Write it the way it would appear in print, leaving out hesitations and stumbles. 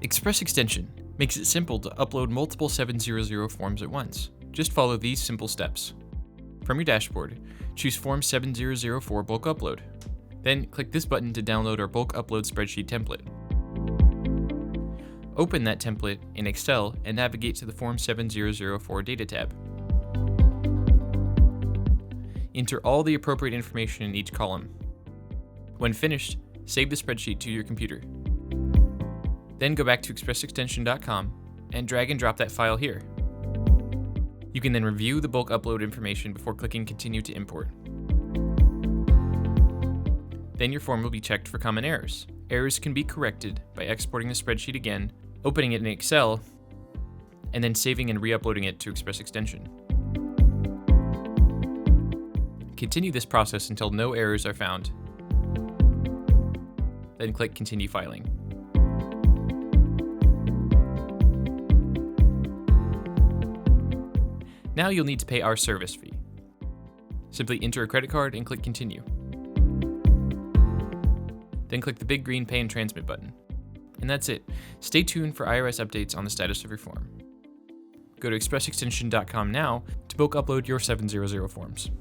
Express Extension makes it simple to upload multiple 700 forms at once. Just follow these simple steps. From your dashboard, choose Form 7004 Bulk Upload. Then click this button to download our Bulk Upload spreadsheet template. Open that template in Excel and navigate to the Form 7004 Data tab. Enter all the appropriate information in each column. When finished, save the spreadsheet to your computer. Then go back to expressextension.com and drag and drop that file here. You can then review the bulk upload information before clicking Continue to Import. Then your form will be checked for common errors. Errors can be corrected by exporting the spreadsheet again, opening it in Excel, and then saving and re-uploading it to Express Extension. Continue this process until no errors are found. Then click Continue Filing. Now you'll need to pay our service fee. Simply enter a credit card and click Continue. Then click the big green Pay and Transmit button. And that's it. Stay tuned for IRS updates on the status of your form. Go to expressextension.com now to bulk upload your 700 forms.